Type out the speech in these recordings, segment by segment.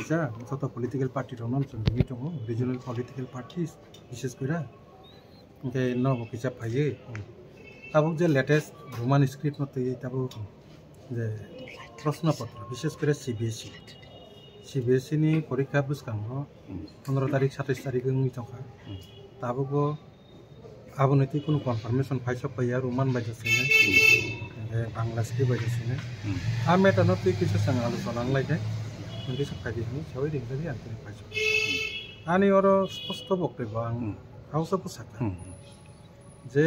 Isa satu political party ronon sendiri tu regional political parties বিশেষ করে ke no bisa paye tabuk je latest roman script mate tabuk je প্রশ্নপত্র বিশেষ করে CBSE ni পরীক্ষা বুঝকাঙ্গো 15 তারিখ 27 তারিখ ni tongka tabugo aboneti কোনো confirmation ফাইসব পাইয়া রোমান বাইজাসিনে বাংলা স্ক্রিপ্ট বাইজাসিনে আমি এটা নতি কিছু সঙ্গে আলোচনা লাইতে কিন্তু সব কাজে নি সবাই দেখতে আন্তরিক ফাইসব আনি ওর স্পষ্ট বক্তব্য আং হাউস পোশাক যে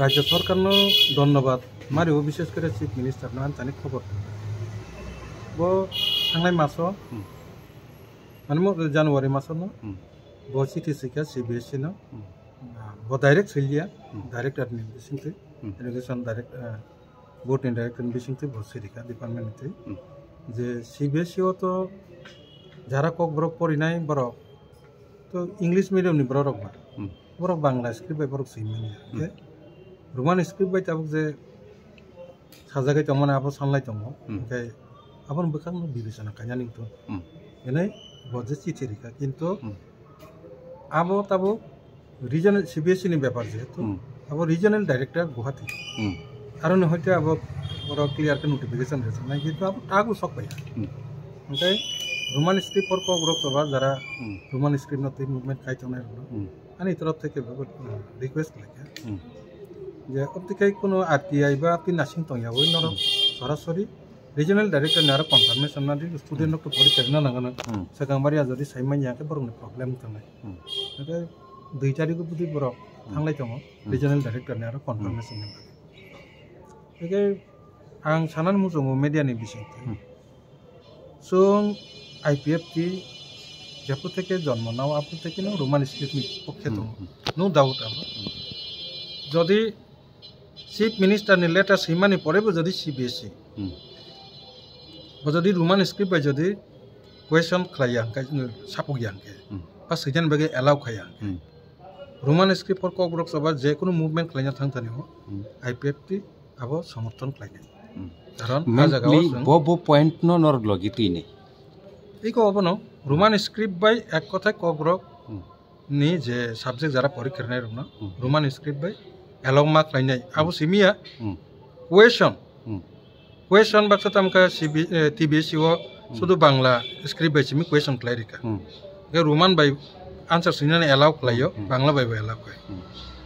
রাজ্য সরকারনো ধন্যবাদ মারিও বিশেষ করে চিফ মিনিস্টার না আনতানি খবর বো থাংনাই মাসো মানে জানুয়ারি মাসো ন बो CTC का CBSE ना वो डायरेक्ट सिलिया डायरेक्ट एडमिशन थे education direct board indirect admission थे बहुत से दिखा डिपार्टमेंट थे जे CBSE हो तो जरा कोक ब्रॉक पढ़ी नहीं ब्रॉक तो इंग्लिश मीडियम नहीं ब्रॉक ब्रॉक बांग्ला स्क्रिप्ट बाय ब्रॉक सीमें के रोमान स्क्रिप्ट बाय तब जे साजा के तमने आप सामलाई तमो के अपन बकाम नो बिबिसना कान्या निं तो एने बहुत जे चिठी दिखा किंतु आबो ताबो रिजनल CBSE नि ব্যাপার যেহেতু আবো রিজনাল ডাইরেক্টর গুয়াহাটি কারণ হইতে আবো বড় ক্লিয়ার কে নোটিফিকেশন রেছে না কিন্তু আবো টাগু সব পাইয়া ওকে রোমান স্ক্রিপ্ট পর কো গ্রুপ সভা যারা রোমান স্ক্রিপ্ট নতে মুভমেন্ট খাইতো না আনি তরফ থেকে রিকোয়েস্ট লাগে যে অপটিকে কোনো RTI বা আপনি নাসিং তয়া ওই নর সরাসরি রিজনাল ডাইরেক্টর নার কনফার্মেশন না দি স্টুডেন্ট নক পরীক্ষা না নাগানা সাগামবারিয়া যদি সাইমান ইয়াকে বরং প্রবলেম থানাই ওকে 2 তারিখ বুদি বড় থাংলাই দङ রিজনাল ডাইরেক্টর নার কনফার্মেশন না ওকে आं सानान मुजोंगो मिडियानि बिषय सुं IPFT जेपो থেকে জন্ম নাও আপনি থেকে নো রোমান স্ক্রিপ্টনি পক্ষে দङ নো ডাউট আবো যদি চিফ মিনিস্টারনি লেটার সিমানি পরেবো যদি CBSE যদি রোমান স্ক্রিপ্ট বাই যদি কোয়েশন খাইয়া সাপগিয়ানকে বা সেখান বাগে এলাও খাইয়া Roman script for Kokborok সভা যে কোনো মুভমেন্ট খাইয়া থাংতানি IPFT আবো সমর্থন খাইয়া কারণ না জায়গাও বো পয়েন্ট ন নর লগিতি নে এই কো অবনো রোমান স্ক্রিপ্ট বাই এক কথায় কক ব্রক নি যে সাবজেক্ট যারা পরীক্ষা নাই রুনা রোমান স্ক্রিপ্ট বাই এলাও মা খাইনাই আবো সিমিয়া क्वेश्चन बाक्सा तमका TBSE वो सुधु बांग्ला स्क्रिप्ट बाई चिमी क्वेश्चन क्लारिका के रोमान बाई आंसर सिनाने एलाउ क्लायो बांग्ला बाई एलाउ क्लाय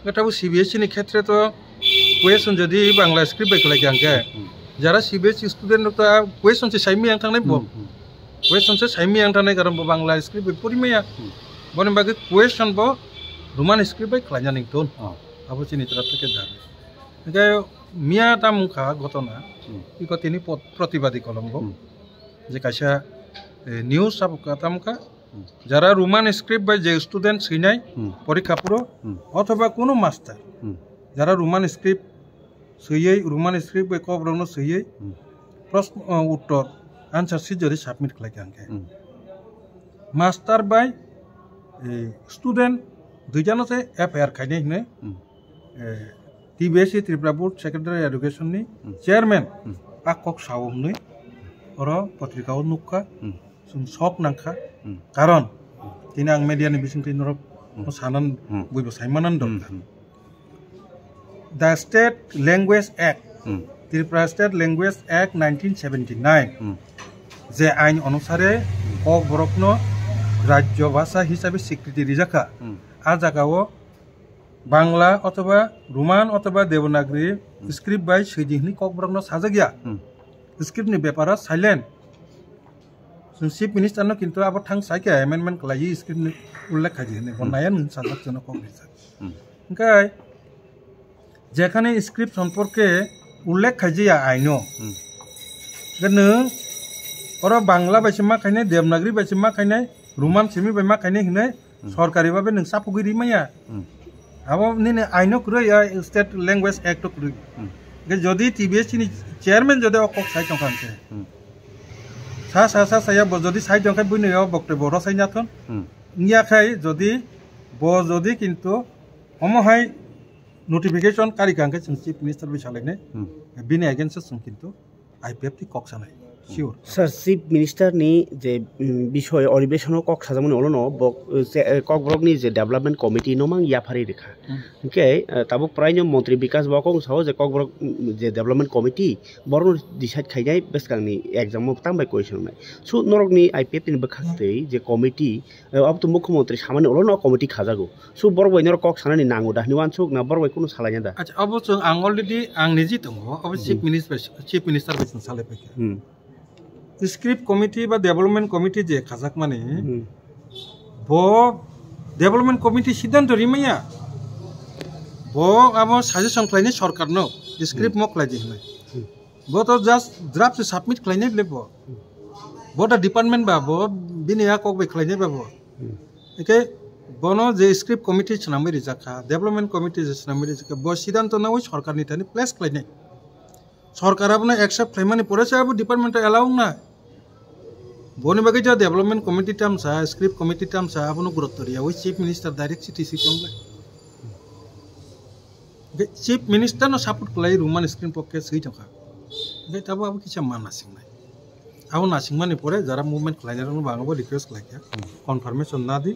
गटाबो CBSE नि क्षेत्र तो क्वेश्चन जदि बांग्ला स्क्रिप्ट बाई क्लाय आंके जरा CBSE स्टूडेंट तो क्वेश्चन से साइमी आं थांनाय बो क्वेश्चन से साइमी आं थांनाय कारण बो बांग्ला स्क्रिप्ट बाई परिमया बने बागे क्वेश्चन बो रोमान स्क्रिप्ट बाई क्लाय जानिं तो आबो चिनि तरफ থেকে जाने के मिया तामुखा घटना इको तिनी प्रतिवादी कलम्बो जे काशा निউজ साबका तामुखा যারা রোমান স্ক্রিপ্ট বাই যে স্টুডেন্ট সিনাই পরীক্ষা পুরো অথবা কোনো মাস্টার যারা রোমান স্ক্রিপ্ট সইयै রোমান স্ক্রিপ্ট বাই কবরন সইयै প্রশ্ন উত্তর आंसर শীট যদি সাবমিট খাইকে আনকে মাস্টার বাই স্টুডেন্ট দুইজনতে FIR খাইনে হিনে TBSE Tripura board secretary education नि चेयरमैन आकक सावमनि और पत्रिकाओ नुखा जों शक नांखा कारण तिनि आं मिडियानि बिसिंथि नर सानान बयबो साइमानान दं the state language act Tripura state language act 1979 जे आइन अनुसारे क बरकनो राज्य भाषा हिसाबै स्वीकृति रिजाखा आ जागाओ बांग्ला अथवा रोमान अथवा देवनागरी स्क्रिप्ट बाय सैदिहनि ककब्रकनो साजागिया स्क्रिप्टनि बेपारा साइलेंट जों चीफ मिनिस्टारनो किन्तु आबो थां साइके अमेंडमेंट खालायो स्क्रिप्टनि उल्लेख खाजिहनि बनाया नों साजागजनो कग्रिसा ओंखाय जेखाने स्क्रिप्ट सम्पर्के उल्लेख खाजिया आइनो गनो और बांग्ला बायसे मा खायनाय देवनागरी बायसे मा खायनाय रोमान सिमी बाय मा खायनाय हने सरकारि बाबे नों सापुगिरि माया अब निने आइनो कुरै स्टेट लैंग्वेज एक्ट कुरै के जदि TBSE नि चेयरमैन जदि अकक साइ तंखानके सा साया जदि साइ तंखाय बुइनयाव बक्तव्य रसायनाथन नियाखाय जदि जदि किन्तु हमहाय नोटिफिकेशन कारिकांके जों चीफ मिनिस्टार बिसालायने बिनि एगेन्स्ट जों किन्तु IPFT कक सानाय শিওর স্যার চিফ মিনিস্টারনি যে বিষয় অধিবেশন কক সাজামনি অলনো ককব্রকনি যে ডেভেলপমেন্ট কমিটি নমাং ইয়াফারি রেখা ওকে তাবুক প্রায় মন্ত্রী বিকাশ বকং সাও যে ককব্রক যে ডেভেলপমেন্ট কমিটি বরং ডিসাইড খাইনাই বেসকাংনি এক্সাম তামবাই কুয়েশন নাই সু নরকনি আইপিএফ नि बखास्तै যে কমিটি अब তো মুখ্যমন্ত্রী সামান্য অলনো কমিটি খাজাগো সু বরবাই নর কক সানানি নাঙ্গো দাহনি ওয়ানসুক না বরবাই কোনো সালাইনা দা আচ্ছা অবশ্য আং অলরেডি আং নিজি দङ অবশ্য চিফ মিনিস্টার বাইসন সালে পাইকে स्क्रिप्ट कमिटी बा डेवलपमेंट कमिटी जे खाजाक माने बो डेवलपमेंट कमिटी सिद्धांत रिमाया बो आबो साजेशन खालायनो सरकारनो स्क्रिप्ट मक लायदि होनाय बो तो जस्ट ड्राफ्ट सबमिट खालायनो लेबो बो दा डिपार्टमेंट बा बो बिनिया कक बे खालायनो बाबो एके बोनो जे स्क्रिप्ट कमिटी सनामै रिजाखा डेवलपमेंट कमिटी जे सनामै रिजाखा बो सिद्धांत नावै सरकारनि थानि प्लेस खालायनाय सरकाराबो एक्सेप्ट खालायमानि परेसाबो डिपार्टमेंट एलाउ ना बोनी बाकी जो डेवलपमेंट कमिटी टाइम सा स्क्रिप्ट कमिटी टाइम सा आपनो गुरुत्व दिया वही चीफ मिनिस्टर डायरेक्ट सीटीसी चंगले चीफ मिनिस्टर नो सपोर्ट कलाई रुमान स्क्रीन पक्के सही जका बे तबो अब किसा मान नासिंनाय आउ नासिंमानि परे जरा मूवमेंट खलायनारनो बांगबो रिक्वेस्ट लायखा कन्फर्मेशन ना दी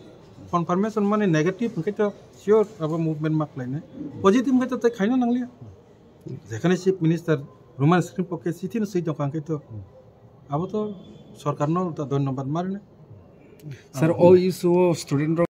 कन्फर्मेशन माने नेगेटिव के तो श्योर अब मूवमेंट मा खलायनाय पॉजिटिव के तो खायनो नांलिया जेखाने चीफ मिनिस्टर रुमान स्क्रीन पक्के सिटी नो सही जका के तो अब तो सरकार धन्यवाद मारे सर ओ इशू स्टूडेंट